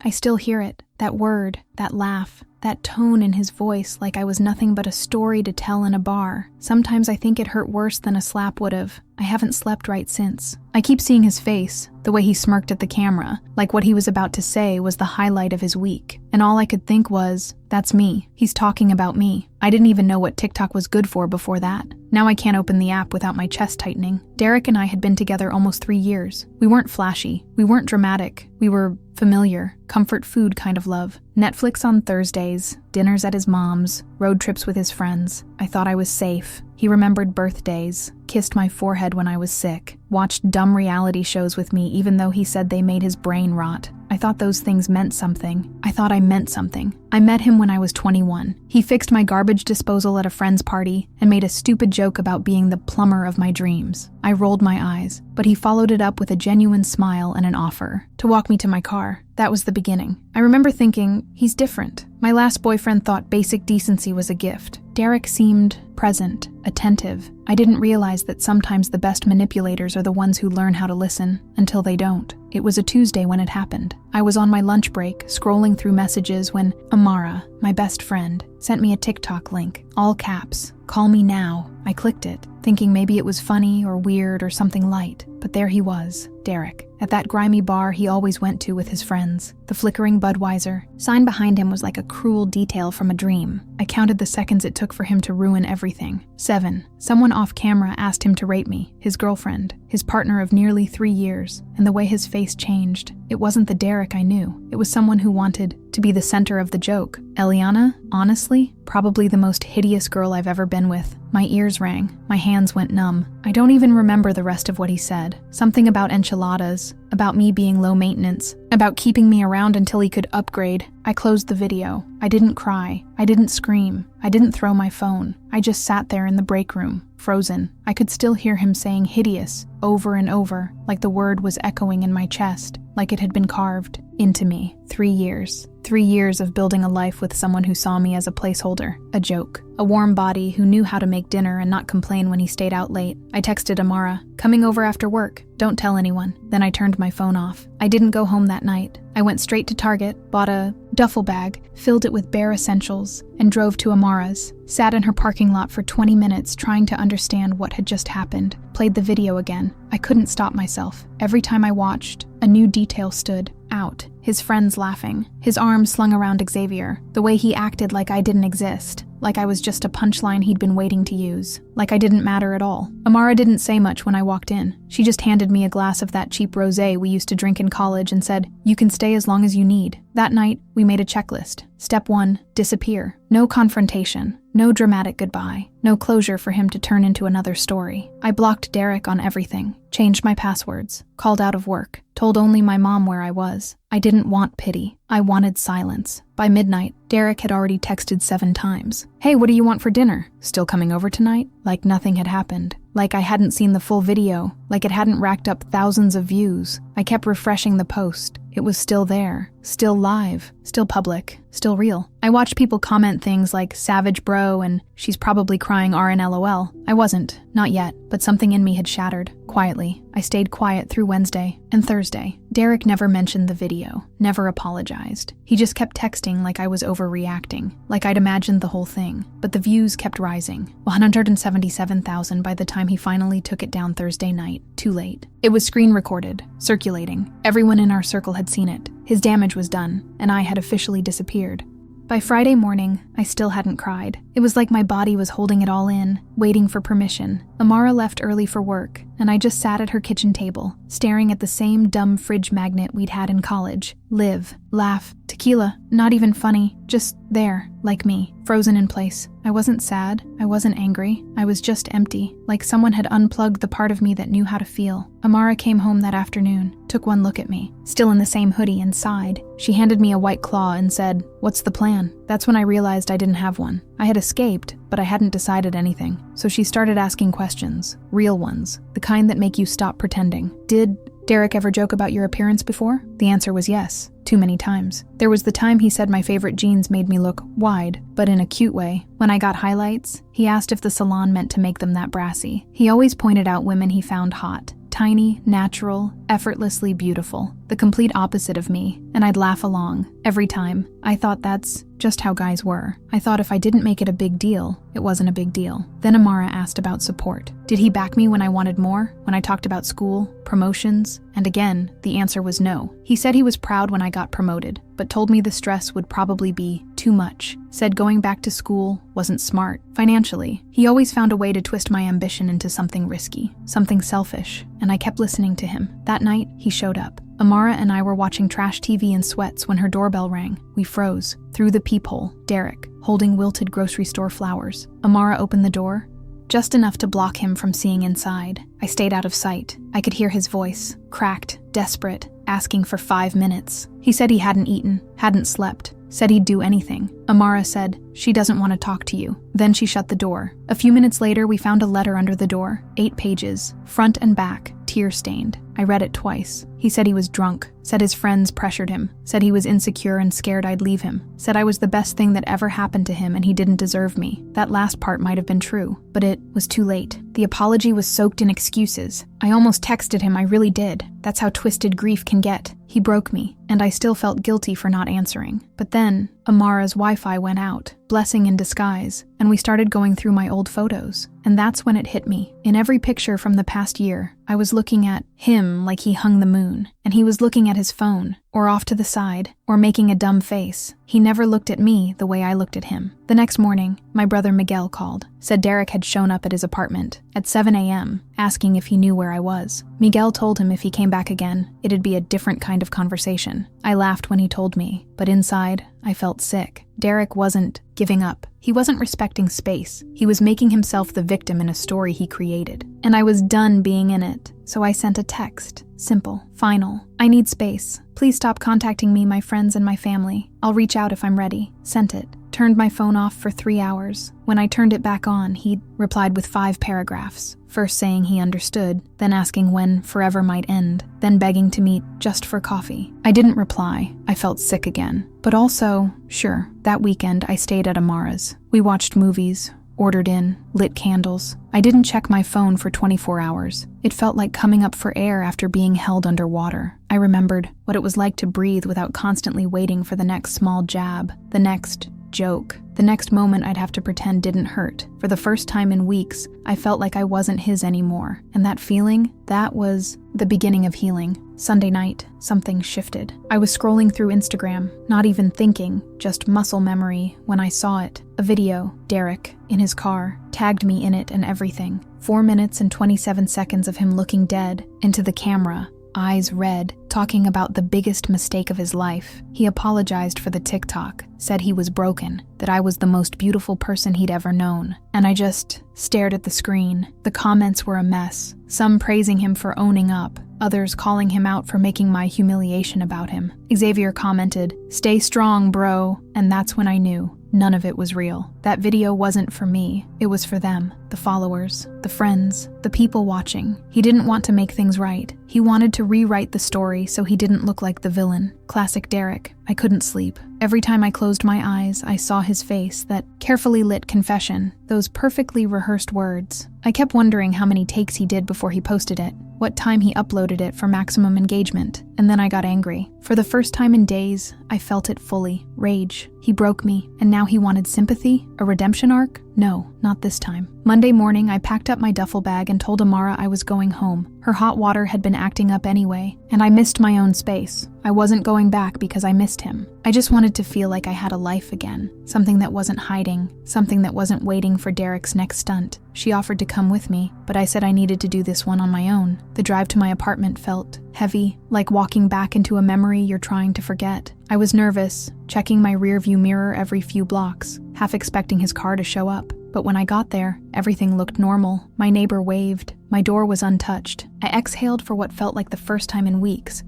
I still hear it, that word, that laugh, that tone in his voice like I was nothing but a story to tell in a bar. Sometimes I think it hurt worse than a slap would have. I haven't slept right since. I keep seeing his face, the way he smirked at the camera, like what he was about to say was the highlight of his week. And all I could think was, that's me. He's talking about me. I didn't even know what TikTok was good for before that. Now I can't open the app without my chest tightening. Derek and I had been together almost 3 years. We weren't flashy. We weren't dramatic. We were familiar, comfort food kind of love. Netflix on Thursdays, dinners at his mom's, road trips with his friends. I thought I was safe. He remembered birthdays, kissed my forehead when I was sick, watched dumb reality shows with me even though he said they made his brain rot. I thought those things meant something. I thought I meant something. I met him when I was 21. He fixed my garbage disposal at a friend's party and made a stupid joke about being the plumber of my dreams. I rolled my eyes, but he followed it up with a genuine smile and an offer to walk me to my car. That was the beginning. I remember thinking, he's different. My last boyfriend thought basic decency was a gift. Derek seemed present, attentive. I didn't realize that sometimes the best manipulators are the ones who learn how to listen until they don't. It was a Tuesday when it happened. I was on my lunch break, scrolling through messages when Amara, my best friend, sent me a TikTok link, all caps, "Call me now." I clicked it, thinking maybe it was funny or weird or something light, but there he was, Derek, at that grimy bar he always went to with his friends. The flickering Budweiser sign behind him was like a cruel detail from a dream. I counted the seconds it took for him to ruin everything. 7. Someone off camera asked him to rate me, his girlfriend, his partner of nearly 3 years, and the way his face changed. It wasn't the Derek I knew. It was someone who wanted to be the center of the joke. Eliana, honestly, probably the most hideous girl I've ever been with. My ears rang. My hands went numb. I don't even remember the rest of what he said. Something about enchiladas, about me being low maintenance, about keeping me around until he could upgrade. I closed the video. I didn't cry. I didn't scream. I didn't throw my phone. I just sat there in the break room, frozen. I could still hear him saying hideous over and over, like the word was echoing in my chest, like it had been carved into me. 3 years. 3 years of building a life with someone who saw me as a placeholder, a joke, a warm body who knew how to make dinner and not complain when he stayed out late. I texted Amara, "Coming over after work. Don't tell anyone." Then I turned my phone off. I didn't go home that night. I went straight to Target, bought a duffel bag, filled it with bare essentials, and drove to Amara's. Sat in her parking lot for 20 minutes trying to understand what had just happened. Played the video again. I couldn't stop myself. Every time I watched, a new detail stood out. His friends laughing, his arms slung around Xavier, the way he acted like I didn't exist, like I was just a punchline he'd been waiting to use, like I didn't matter at all. Amara didn't say much when I walked in. She just handed me a glass of that cheap rosé we used to drink in college and said, "You can stay as long as you need." That night, we made a checklist. Step 1, disappear. No confrontation, no dramatic goodbye, no closure for him to turn into another story. I blocked Derek on everything, changed my passwords, called out of work, told only my mom where I was. I didn't want pity. I wanted silence. By midnight, Derek had already texted 7 times. "Hey, what do you want for dinner? Still coming over tonight?" Like nothing had happened. Like I hadn't seen the full video. Like it hadn't racked up thousands of views. I kept refreshing the post. It was still there. Still live. Still public. Still real. I watched people comment things like "savage bro" and "she's probably crying RNLOL." I wasn't. Not yet. But something in me had shattered. Quietly. I stayed quiet through Wednesday and Thursday. Derek never mentioned the video. Never apologized. He just kept texting like I was overreacting. Like I'd imagined the whole thing. But the views kept rising. 177,000 by the time he finally took it down Thursday night. Too late. It was screen recorded. Circulating. Everyone in our circle had seen it. His damage was done, and I had officially disappeared. By Friday morning, I still hadn't cried. It was like my body was holding it all in, waiting for permission. Amara left early for work, and I just sat at her kitchen table, staring at the same dumb fridge magnet we'd had in college. Live, laugh, tequila, not even funny, just there, like me, frozen in place. I wasn't sad, I wasn't angry, I was just empty, like someone had unplugged the part of me that knew how to feel. Amara came home that afternoon, took one look at me, still in the same hoodie, and sighed. She handed me a White Claw and said, "What's the plan?" That's when I realized I didn't have one. I had escaped, but I hadn't decided anything. So she started asking questions, real ones, the kind that make you stop pretending. Did Derek ever joke about your appearance before? The answer was yes, too many times. There was the time he said my favorite jeans made me look wide, but in a cute way. When I got highlights, he asked if the salon meant to make them that brassy. He always pointed out women he found hot, Tiny, natural, effortlessly beautiful. The complete opposite of me, and I'd laugh along. Every time. I thought that's just how guys were. I thought if I didn't make it a big deal, it wasn't a big deal. Then Amara asked about support. Did he back me when I wanted more? When I talked about school, promotions? And again, the answer was no. He said he was proud when I got promoted, but told me the stress would probably be too much. Said going back to school wasn't smart. Financially, he always found a way to twist my ambition into something risky, something selfish, and I kept listening to him. That night, he showed up. Amara and I were watching trash TV in sweats when her doorbell rang. We froze. Through the peephole, Derek, holding wilted grocery store flowers. Amara opened the door, just enough to block him from seeing inside. I stayed out of sight. I could hear his voice, cracked, desperate, asking for 5 minutes. He said he hadn't eaten, hadn't slept, said he'd do anything. Amara said, "She doesn't want to talk to you." Then she shut the door. A few minutes later, we found a letter under the door, 8 pages, front and back, tear-stained. I read it twice. He said he was drunk, said his friends pressured him, said he was insecure and scared I'd leave him, said I was the best thing that ever happened to him and he didn't deserve me. That last part might have been true, but it was too late. The apology was soaked in excuses. I almost texted him, I really did. That's how twisted grief can get. He broke me, and I still felt guilty for not answering. But then, Amara's Wi-Fi went out, blessing in disguise, and we started going through my old photos. And that's when it hit me. In every picture from the past year, I was looking at him like he hung the moon, and he was looking at his phone, or off to the side, or making a dumb face. He never looked at me the way I looked at him. The next morning, my brother Miguel called, said Derek had shown up at his apartment at 7 a.m., asking if he knew where I was. Miguel told him if he came back again, it'd be a different kind of conversation. I laughed when he told me, but inside, I felt sick. Derek wasn't giving up. He wasn't respecting space. He was making himself the victim in a story he created. And I was done being in it. So I sent a text. Simple. Final. I need space. Please stop contacting me, my friends, and my family. I'll reach out if I'm ready. Sent it. Turned my phone off for 3 hours. When I turned it back on, he'd replied with 5 paragraphs. First saying he understood, then asking when forever might end, then begging to meet just for coffee. I didn't reply. I felt sick again. But also, sure, that weekend I stayed at Amara's. We watched movies, ordered in, lit candles. I didn't check my phone for 24 hours. It felt like coming up for air after being held underwater. I remembered what it was like to breathe without constantly waiting for the next small jab, the next joke, the next moment I'd have to pretend didn't hurt. For the first time in weeks, I felt like I wasn't his anymore. And that feeling, that was the beginning of healing. Sunday night, something shifted. I was scrolling through Instagram, not even thinking, just muscle memory, when I saw it. A video, Derek, in his car, tagged me in it and everything. 4 minutes and 27 seconds of him looking dead into the camera, eyes red, talking about the biggest mistake of his life. He apologized for the TikTok, said he was broken, that I was the most beautiful person he'd ever known. And I just stared at the screen. The comments were a mess, some praising him for owning up, others calling him out for making my humiliation about him. Xavier commented, "Stay strong, bro," and that's when I knew. None of it was real. That video wasn't for me. It was for them, the followers, the friends, the people watching. He didn't want to make things right. He wanted to rewrite the story so he didn't look like the villain. Classic Derek. I couldn't sleep. Every time I closed my eyes, I saw his face, that carefully lit confession, those perfectly rehearsed words. I kept wondering how many takes he did before he posted it, what time he uploaded it for maximum engagement, and then I got angry. For the first time in days, I felt it fully. Rage. He broke me, and now he wanted sympathy? A redemption arc? No, not this time. Monday morning, I packed up my duffel bag and told Amara I was going home. Her hot water had been acting up anyway, and I missed my own space. I wasn't going back because I missed him. I just wanted to feel like I had a life again, something that wasn't hiding, something that wasn't waiting for Derek's next stunt. She offered to come with me, but I said I needed to do this one on my own. The drive to my apartment felt heavy, like walking back into a memory you're trying to forget. I was nervous, checking my rearview mirror every few blocks, half expecting his car to show up. But when I got there, everything looked normal. My neighbor waved. My door was untouched. I exhaled for what felt like the first time in weeks,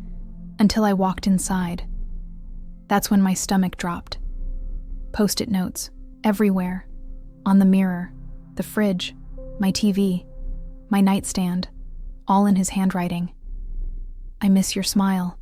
until I walked inside. That's when my stomach dropped. Post-it notes, everywhere. On the mirror, the fridge, my TV, my nightstand, all in his handwriting. I miss your smile.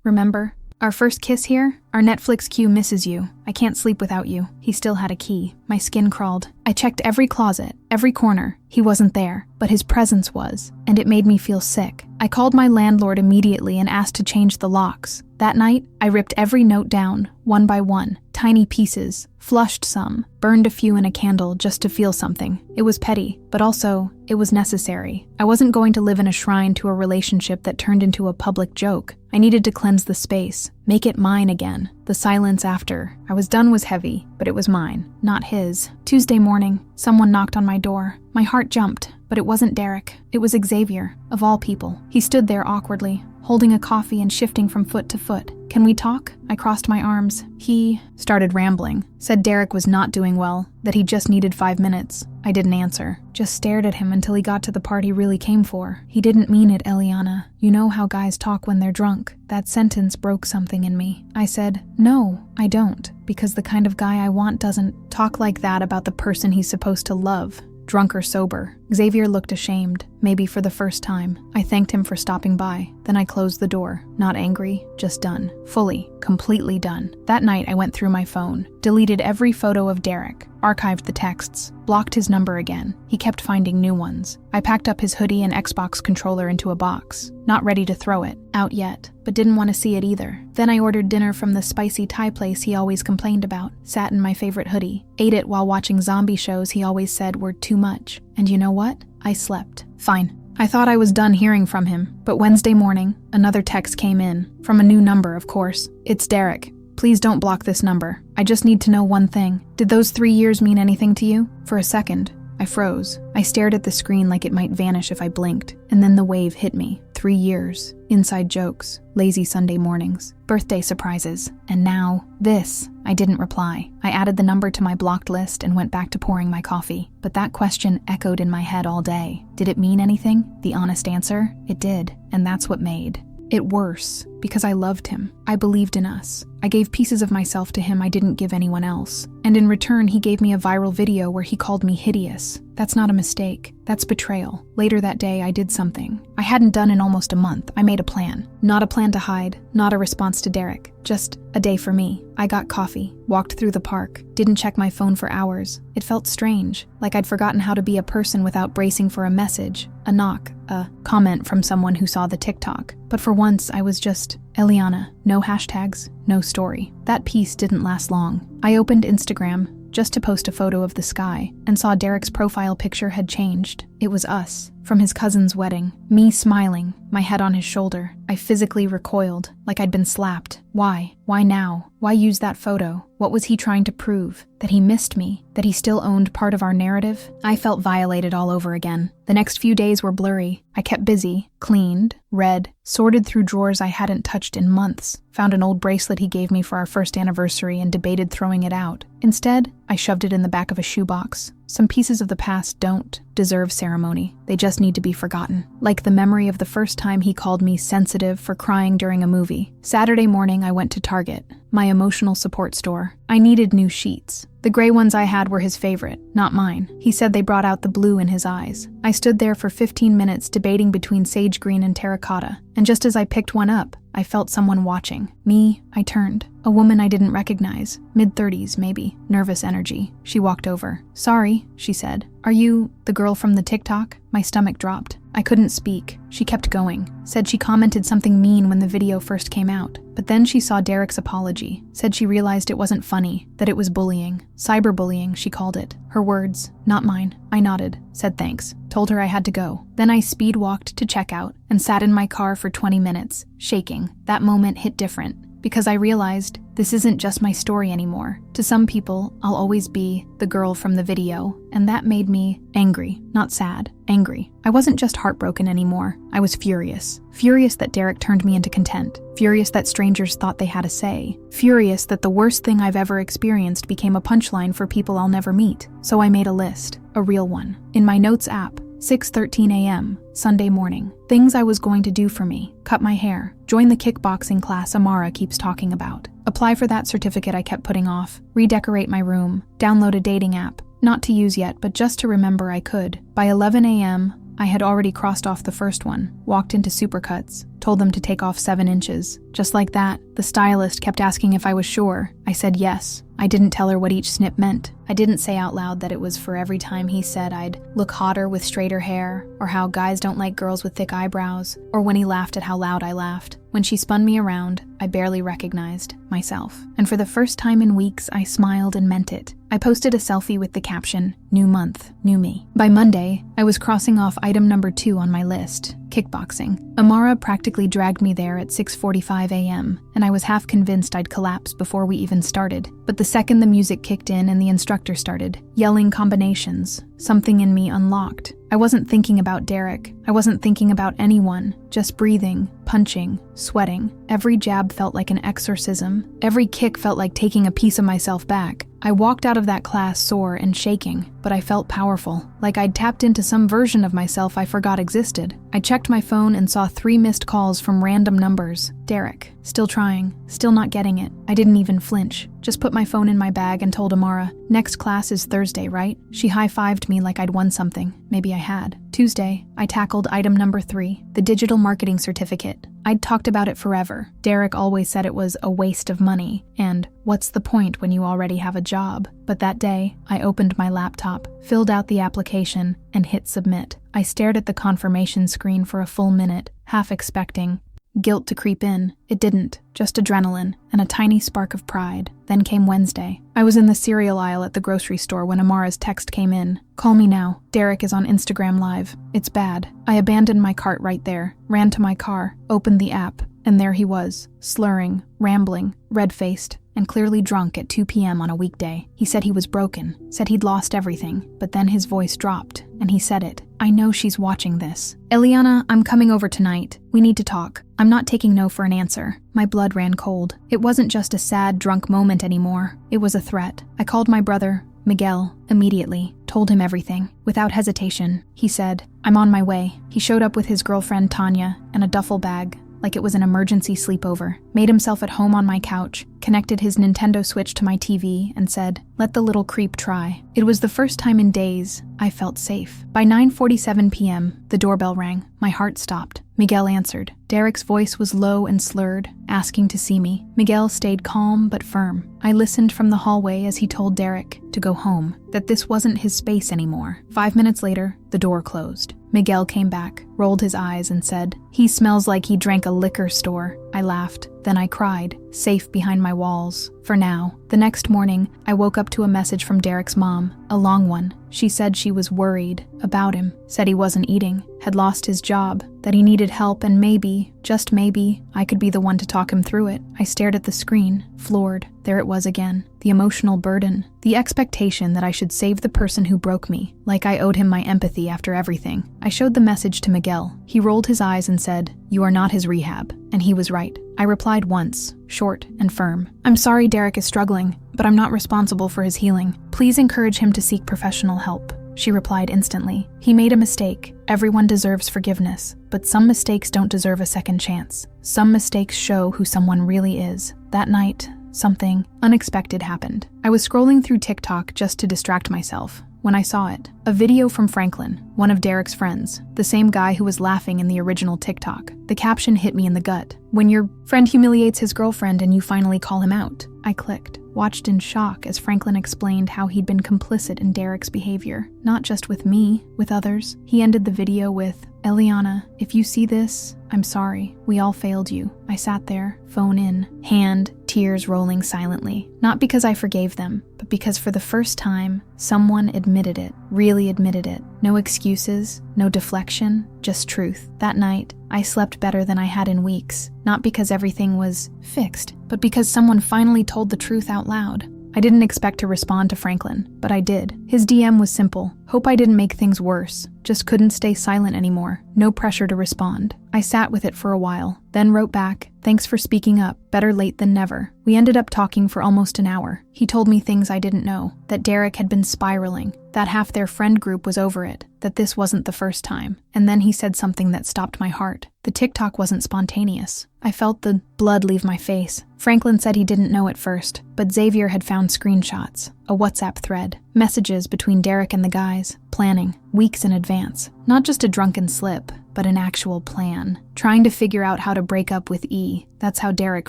Remember? Our first kiss here? Our Netflix queue misses you. I can't sleep without you. He still had a key. My skin crawled. I checked every closet, every corner. He wasn't there, but his presence was, and it made me feel sick. I called my landlord immediately and asked to change the locks. That night, I ripped every note down, one by one, tiny pieces, flushed some, burned a few in a candle just to feel something. It was petty, but also, it was necessary. I wasn't going to live in a shrine to a relationship that turned into a public joke. I needed to cleanse the space, make it mine again. The silence after I was done was heavy, but it was mine, not his. Tuesday morning, someone knocked on my door. My heart jumped, but it wasn't Derek. It was Xavier, of all people. He stood there awkwardly, holding a coffee and shifting from foot to foot. Can we talk? I crossed my arms. He started rambling, said Derek was not doing well, that he just needed 5 minutes. I didn't answer, just stared at him until he got to the part he really came for. He didn't mean it, Eliana. You know how guys talk when they're drunk. That sentence broke something in me. I said, no, I don't, because the kind of guy I want doesn't talk like that about the person he's supposed to love. Drunk or sober. Xavier looked ashamed, maybe for the first time. I thanked him for stopping by. Then I closed the door. Not angry, just done. Fully, completely done. That night I went through my phone, deleted every photo of Derek, archived the texts, blocked his number again. He kept finding new ones. I packed up his hoodie and Xbox controller into a box, not ready to throw it out yet, but didn't want to see it either. Then I ordered dinner from the spicy Thai place he always complained about, sat in my favorite hoodie, ate it while watching zombie shows he always said were too much. And you know what? I slept. Fine. I thought I was done hearing from him, but Wednesday morning, another text came in, from a new number, of course. It's Derek. Please don't block this number. I just need to know one thing. Did those 3 years mean anything to you? For a second, I froze. I stared at the screen like it might vanish if I blinked, and then the wave hit me. 3 years. Inside jokes. Lazy Sunday mornings. Birthday surprises. And now, this. I didn't reply. I added the number to my blocked list and went back to pouring my coffee. But that question echoed in my head all day. Did it mean anything? The honest answer? It did. And that's what made it worse, because I loved him. I believed in us. I gave pieces of myself to him I didn't give anyone else. And in return, he gave me a viral video where he called me hideous. That's not a mistake. That's betrayal. Later that day, I did something I hadn't done in almost a month. I made a plan. Not a plan to hide, not a response to Derek. Just a day for me. I got coffee, walked through the park, didn't check my phone for hours. It felt strange, like I'd forgotten how to be a person without bracing for a message, a knock, a comment from someone who saw the TikTok. But for once, I was just Eliana. No hashtags, no story. That piece didn't last long. I opened Instagram just to post a photo of the sky and saw Derek's profile picture had changed. It was us, from his cousin's wedding. Me smiling, my head on his shoulder. I physically recoiled, like I'd been slapped. Why? Why now? Why use that photo? What was he trying to prove? That he missed me? That he still owned part of our narrative? I felt violated all over again. The next few days were blurry. I kept busy, cleaned, read, sorted through drawers I hadn't touched in months, found an old bracelet he gave me for our first anniversary and debated throwing it out. Instead, I shoved it in the back of a shoebox. Some pieces of the past don't deserve ceremony. They just need to be forgotten. Like the memory of the first time he called me sensitive for crying during a movie. Saturday morning, I went to Target, my emotional support store. I needed new sheets. The gray ones I had were his favorite, not mine. He said they brought out the blue in his eyes. I stood there for 15 minutes debating between sage green and terracotta, and just as I picked one up, I felt someone watching. Me, I turned. A woman I didn't recognize, mid-30s maybe, nervous energy. She walked over. Sorry, she said. Are you the girl from the TikTok? My stomach dropped. I couldn't speak. She kept going. Said she commented something mean when the video first came out. But then she saw Derek's apology. Said she realized it wasn't funny, that it was bullying. Cyberbullying, she called it. Her words, not mine. I nodded, said thanks, told her I had to go. Then I speed walked to checkout and sat in my car for 20 minutes, shaking. That moment hit different, because I realized this isn't just my story anymore. To some people, I'll always be the girl from the video, and that made me angry, not sad, angry. I wasn't just heartbroken anymore. I was furious. Furious that Derek turned me into content. Furious that strangers thought they had a say. Furious that the worst thing I've ever experienced became a punchline for people I'll never meet. So I made a list, a real one. In my notes app, 6:13 a.m., Sunday morning. Things I was going to do for me. Cut my hair. Join the kickboxing class Amara keeps talking about. Apply for that certificate I kept putting off. Redecorate my room. Download a dating app. Not to use yet, but just to remember I could. By 11 a.m., I had already crossed off the first one. walked into Supercuts, told them to take off 7 inches. Just like that, the stylist kept asking if I was sure. I said yes. I didn't tell her what each snip meant. I didn't say out loud that it was for every time he said I'd look hotter with straighter hair, or how guys don't like girls with thick eyebrows, or when he laughed at how loud I laughed. When she spun me around, I barely recognized myself. And for the first time in weeks, I smiled and meant it. I posted a selfie with the caption, "New month, new me." By Monday, I was crossing off item number 2 on my list, kickboxing. Amara practically dragged me there at 6:45 a.m., and I was half convinced I'd collapse before we even started. But the second the music kicked in and the instructor started yelling combinations, something in me unlocked. I wasn't thinking about Derek. I wasn't thinking about anyone, just breathing, punching, sweating. Every jab felt like an exorcism. Every kick felt like taking a piece of myself back. I walked out of that class sore and shaking, but I felt powerful, like I'd tapped into some version of myself I forgot existed. I checked my phone and saw 3 missed calls from random numbers. Derek, still trying, still not getting it. I didn't even flinch. Just put my phone in my bag and told Amara, "Next class is Thursday, right?" She high-fived me like I'd won something. Maybe I had. Tuesday, I tackled item number 3, the digital marketing certificate. I'd talked about it forever. Derek always said it was a waste of money, and what's the point when you already have a job? But that day, I opened my laptop, filled out the application, and hit submit. I stared at the confirmation screen for a full minute, half expecting guilt to creep in. It didn't, just adrenaline and a tiny spark of pride. Then came Wednesday. I was in the cereal aisle at the grocery store when Amara's text came in. "Call me now. Derek is on Instagram Live. It's bad." I abandoned my cart right there, ran to my car, opened the app, and there he was, slurring, rambling, red-faced, and clearly drunk at 2 p.m. on a weekday. He said he was broken, said he'd lost everything, but then his voice dropped, and he said it. "I know she's watching this. Eliana, I'm coming over tonight. We need to talk." I'm not taking no for an answer. My blood ran cold. It wasn't just a sad, drunk moment anymore. It was a threat. I called my brother, Miguel, immediately, told him everything. Without hesitation, he said, "I'm on my way." He showed up with his girlfriend, Tanya, and a duffel bag, like it was an emergency sleepover, made himself at home on my couch, connected his Nintendo Switch to my TV, and said, "Let the little creep try." It was the first time in days I felt safe. By 9:47 p.m., the doorbell rang. My heart stopped. Miguel answered. Derek's voice was low and slurred, asking to see me. Miguel stayed calm but firm. I listened from the hallway as he told Derek to go home, that this wasn't his space anymore. 5 minutes later, the door closed. Miguel came back, rolled his eyes, and said, "He smells like he drank a liquor store." I laughed. Then I cried, safe behind my walls. For now. The next morning, I woke up to a message from Derek's mom, a long one. She said she was worried about him, said he wasn't eating, had lost his job, that he needed help, and maybe, just maybe, I could be the one to talk him through it. I stared at the screen, floored. There it was again. The emotional burden. The expectation that I should save the person who broke me, like I owed him my empathy after everything. I showed the message to Miguel. He rolled his eyes and said, "You are not his rehab." And he was right. I replied once, short and firm. "I'm sorry Derek is struggling, but I'm not responsible for his healing. Please encourage him to seek professional help." She replied instantly. "He made a mistake. Everyone deserves forgiveness, but some mistakes don't deserve a second chance. Some mistakes show who someone really is." That night, something unexpected happened. I was scrolling through TikTok just to distract myself when I saw it. A video from Franklin, one of Derek's friends, the same guy who was laughing in the original TikTok. The caption hit me in the gut. "When your friend humiliates his girlfriend and you finally call him out." I clicked, watched in shock as Franklin explained how he'd been complicit in Derek's behavior. Not just with me, with others. He ended the video with, "Eliana, if you see this, I'm sorry. We all failed you." I sat there, phone in, hand, tears rolling silently. Not because I forgave them, but because for the first time, someone admitted it, really admitted it. No excuses, no deflection, just truth. That night, I slept better than I had in weeks. Not because everything was fixed, but because someone finally told the truth out loud. I didn't expect to respond to Franklin, but I did. His DM was simple. Hope I didn't make things worse. Just couldn't stay silent anymore. No pressure to respond. I sat with it for a while, then wrote back, "Thanks for speaking up. Better late than never." We ended up talking for almost an hour. He told me things I didn't know, that Derek had been spiraling, that half their friend group was over it, that this wasn't the first time. And then he said something that stopped my heart. The TikTok wasn't spontaneous. I felt the blood leave my face. Franklin said he didn't know at first, but Xavier had found screenshots, a WhatsApp thread, messages between Derek and the guys, planning, weeks in advance. Not just a drunken slip, but an actual plan. Trying to figure out how to break up with E. That's how Derek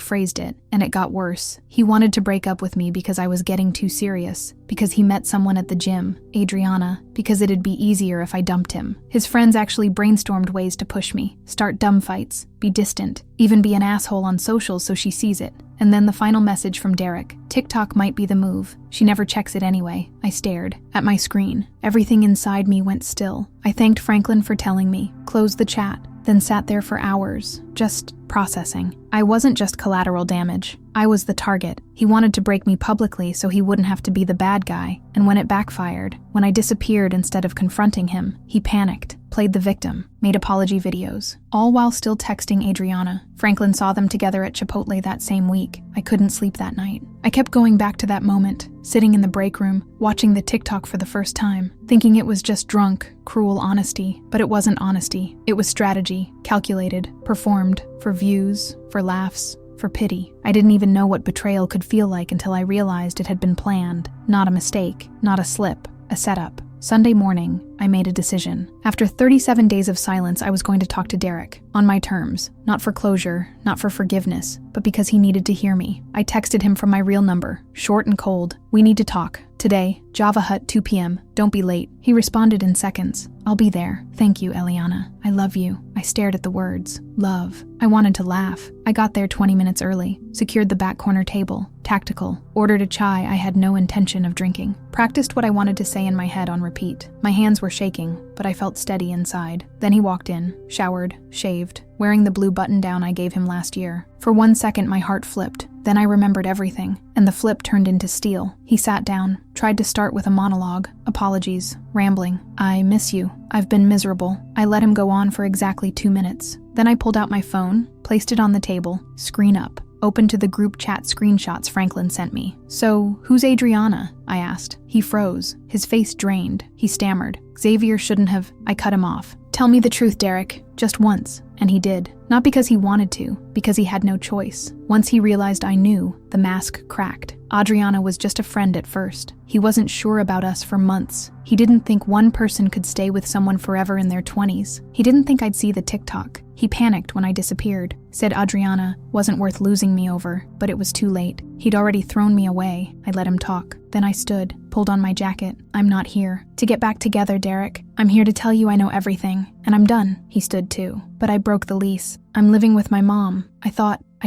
phrased it, and it got worse. He wanted to break up with me because I was getting too serious, because he met someone at the gym, Adriana, because it'd be easier if I dumped him. His friends actually brainstormed ways to push me, start dumb fights, be distant, even be an asshole on socials so she sees it. And then the final message from Derek. TikTok might be the move. She never checks it anyway. I stared at my screen. Everything inside me went still. I thanked Franklin for telling me, closed the chat, then sat there for hours, just processing. I wasn't just collateral damage. I was the target. He wanted to break me publicly so he wouldn't have to be the bad guy. And when it backfired, when I disappeared instead of confronting him, he panicked, played the victim, made apology videos, all while still texting Adriana. Franklin saw them together at Chipotle that same week. I couldn't sleep that night. I kept going back to that moment, sitting in the break room, watching the TikTok for the first time, thinking it was just drunk, cruel honesty. But it wasn't honesty. It was strategy, calculated, performed, for views, for laughs, for pity. I didn't even know what betrayal could feel like until I realized it had been planned. Not a mistake, not a slip, a setup. Sunday morning, I made a decision. After 37 days of silence, I was going to talk to Derek, on my terms, not for closure, not for forgiveness, but because he needed to hear me. I texted him from my real number, short and cold. We need to talk. Today, Java Hut, 2 p.m. Don't be late. He responded in seconds. I'll be there. Thank you, Eliana. I love you. I stared at the words. Love. I wanted to laugh. I got there 20 minutes early, secured the back corner table, tactical, ordered a chai I had no intention of drinking, practiced what I wanted to say in my head on repeat. My hands were shaking, but I felt steady inside. Then he walked in, showered, shaved, wearing the blue button-down I gave him last year. For 1 second, my heart flipped. Then I remembered everything, and the flip turned into steel. He sat down, tried to start with a monologue, apologies, rambling. I miss you. I've been miserable. I let him go on for exactly 2 minutes. Then I pulled out my phone, placed it on the table, screen up, opened to the group chat screenshots Franklin sent me. So, who's Adriana? I asked. He froze, his face drained. He stammered. Xavier shouldn't have. I cut him off. Tell me the truth, Derek. Just once. And he did. Not because he wanted to, because he had no choice. Once he realized I knew, the mask cracked. Adriana was just a friend at first. He wasn't sure about us for months. He didn't think one person could stay with someone forever in their 20s. He didn't think I'd see the TikTok. He panicked when I disappeared, said Adriana wasn't worth losing me over, but it was too late. He'd already thrown me away. I let him talk. Then I stood, pulled on my jacket. I'm not here to get back together, Derek. I'm here to tell you I know everything, and I'm done. He stood too. But I broke the lease. I'm living with my mom. I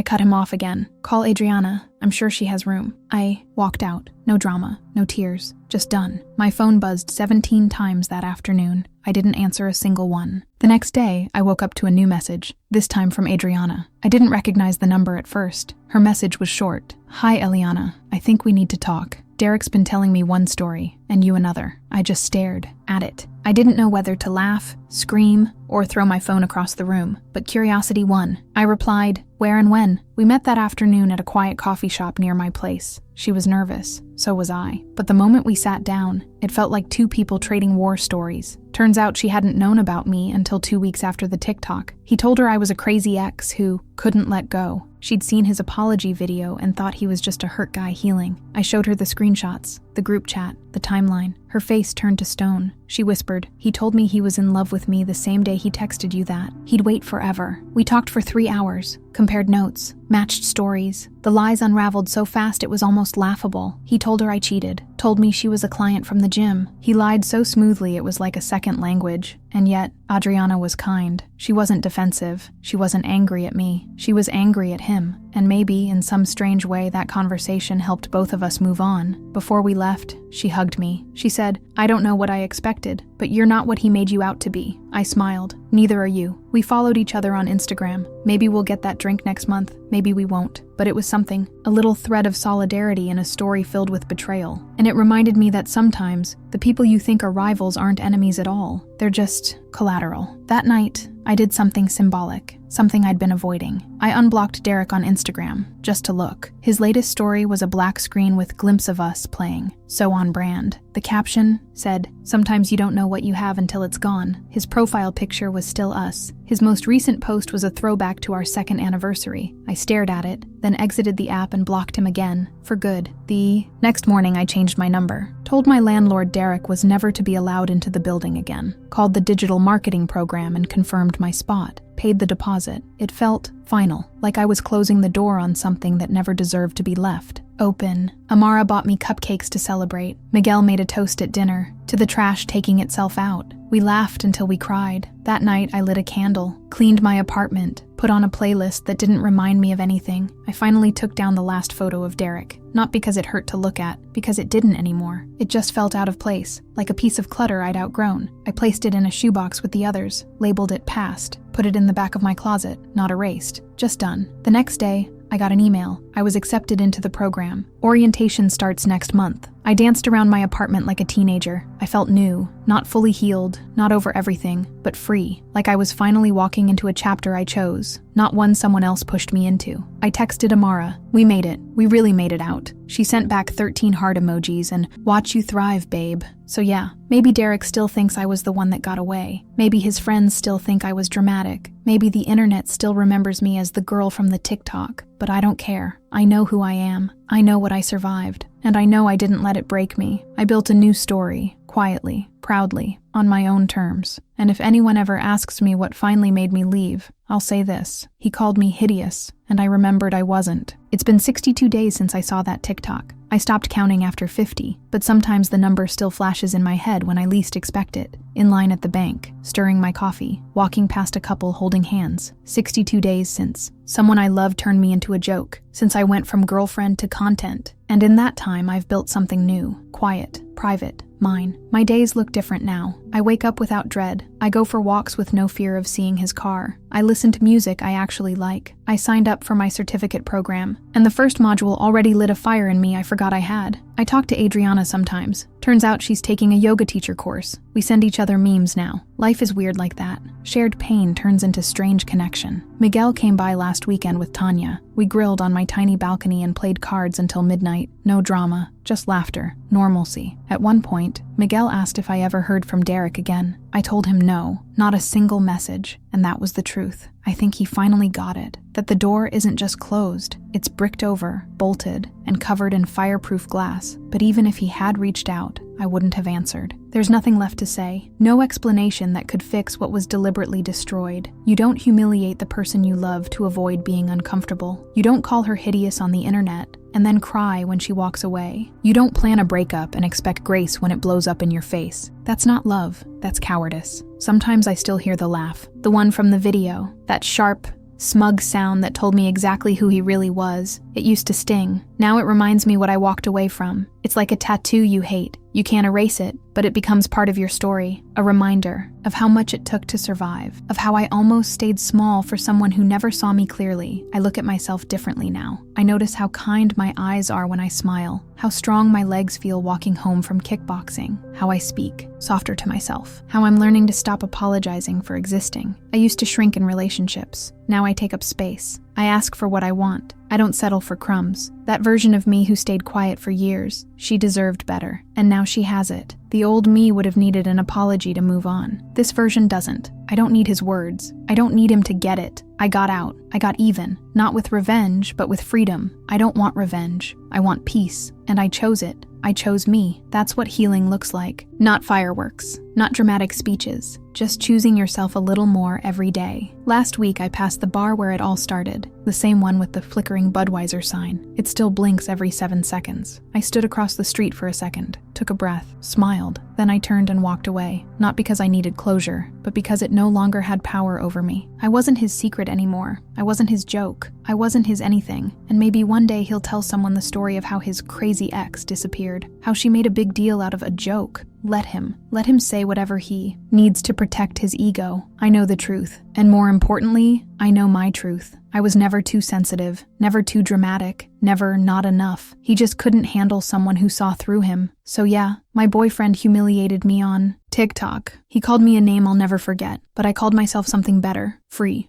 cut him off again. Call Adriana. I'm sure she has room. I walked out. No drama, no tears, just done. My phone buzzed 17 times that afternoon. I didn't answer a single one. The next day, I woke up to a new message, this time from Adriana. I didn't recognize the number at first. Her message was short. Hi, Eliana. I think we need to talk. Derek's been telling me one story, and you another. I just stared at it. I didn't know whether to laugh, scream, or throw my phone across the room, but curiosity won. I replied, where and when? We met that afternoon at a quiet coffee shop near my place. She was nervous, so was I. But the moment we sat down, it felt like two people trading war stories. Turns out she hadn't known about me until 2 weeks after the TikTok. He told her I was a crazy ex who couldn't let go. She'd seen his apology video and thought he was just a hurt guy healing. I showed her the screenshots, the group chat, the timeline. Her face turned to stone. She whispered, he told me he was in love with me the same day he texted you that. He'd wait forever. We talked for 3 hours, compared notes, matched stories. The lies unraveled so fast it was almost laughable. He told her I cheated, told me she was a client from the gym. He lied so smoothly it was like a second language. And yet, Adriana was kind. She wasn't defensive. She wasn't angry at me. She was angry at him. And maybe, in some strange way, that conversation helped both of us move on. Before we left, she hugged me. She said, I don't know what I expected, but you're not what he made you out to be. I smiled. Neither are you. We followed each other on Instagram. Maybe we'll get that drink next month. Maybe we won't. But it was something. A little thread of solidarity in a story filled with betrayal. And it reminded me that sometimes, the people you think are rivals aren't enemies at all. They're just collateral. That night, I did something symbolic, something I'd been avoiding. I unblocked Derek on Instagram, just to look. His latest story was a black screen with glimpse of us playing. So on brand. The caption said, sometimes you don't know what you have until it's gone. His profile picture was still us. His most recent post was a throwback to our 2nd anniversary. I stared at it, then exited the app and blocked him again, for good. The next morning I changed my number, told my landlord Derek was never to be allowed into the building again. called the digital marketing program and confirmed my spot. Paid the deposit. It felt final, like I was closing the door on something that never deserved to be left open. Amara bought me cupcakes to celebrate. Miguel made a toast at dinner, to the trash taking itself out. We laughed until we cried. That night, I lit a candle, cleaned my apartment, put on a playlist that didn't remind me of anything. I finally took down the last photo of Derek, not because it hurt to look at, because it didn't anymore. It just felt out of place, like a piece of clutter I'd outgrown. I placed it in a shoebox with the others, labeled it past, put it in the back of my closet, not erased, just done. The next day, I got an email. I was accepted into the program. Orientation starts next month. I danced around my apartment like a teenager. I felt new, not fully healed, not over everything, but free, like I was finally walking into a chapter I chose, not one someone else pushed me into. I texted Amara. We made it. We really made it out. She sent back 13 heart emojis and "Watch you thrive, babe." So yeah, maybe Derek still thinks I was the one that got away. Maybe his friends still think I was dramatic. Maybe the internet still remembers me as the girl from the TikTok. But I don't care. I know who I am. I know what I survived. And I know I didn't let it break me. I built a new story, quietly, proudly, on my own terms. And if anyone ever asks me what finally made me leave, I'll say this. He called me hideous, and I remembered I wasn't. It's been 62 days since I saw that TikTok. I stopped counting after 50, but sometimes the number still flashes in my head when I least expect it. In line at the bank, stirring my coffee, walking past a couple holding hands. 62 days since someone I loved turned me into a joke, since I went from girlfriend to content. And in that time, I've built something new, quiet, private, mine. My days look different now. I wake up without dread. I go for walks with no fear of seeing his car. I listen to music I actually like. I signed up for my certificate program, and the first module already lit a fire in me I forgot I had. I talk to Adriana sometimes. Turns out she's taking a yoga teacher course. We send each other memes now. Life is weird like that. Shared pain turns into strange connection. Miguel came by last weekend with Tanya. We grilled on my tiny balcony and played cards until midnight. No drama, just laughter, normalcy. At one point, Miguel asked if I ever heard from Derek again. I told him no, not a single message, and that was the truth. I think he finally got it, that the door isn't just closed, it's bricked over, bolted, and covered in fireproof glass. But even if he had reached out, I wouldn't have answered. There's nothing left to say, no explanation that could fix what was deliberately destroyed. You don't humiliate the person you love to avoid being uncomfortable. You don't call her hideous on the internet and then cry when she walks away. You don't plan a breakup and expect grace when it blows up in your face. That's not love, that's cowardice. Sometimes I still hear the laugh, the one from the video, that sharp, smug sound that told me exactly who he really was. It used to sting. Now it reminds me what I walked away from. It's like a tattoo you hate. You can't erase it, but it becomes part of your story, a reminder of how much it took to survive, of how I almost stayed small for someone who never saw me clearly. I look at myself differently now. I notice how kind my eyes are when I smile, how strong my legs feel walking home from kickboxing, how I speak, softer to myself, how I'm learning to stop apologizing for existing. I used to shrink in relationships. Now I take up space. I ask for what I want. I don't settle for crumbs. That version of me who stayed quiet for years, she deserved better. And now she has it. The old me would have needed an apology to move on. This version doesn't. I don't need his words. I don't need him to get it. I got out. I got even. Not with revenge, but with freedom. I don't want revenge. I want peace. And I chose it. I chose me. That's what healing looks like. Not fireworks. Not dramatic speeches. Just choosing yourself a little more every day. Last week, I passed the bar where it all started. The same one with the flickering Budweiser sign. It still blinks every 7 seconds. I stood across the street for a second, took a breath, smiled. Then I turned and walked away. Not because I needed closure, but because it no longer had power over me. I wasn't his secret anymore. I wasn't his joke. I wasn't his anything. And maybe one day he'll tell someone the story of how his crazy ex disappeared. How she made a big deal out of a joke. Let him. Let him say whatever he needs to protect his ego. I know the truth. And more importantly, I know my truth. I was never too sensitive, never too dramatic, never not enough. He just couldn't handle someone who saw through him. So yeah, my boyfriend humiliated me on TikTok. He called me a name I'll never forget, but I called myself something better, free.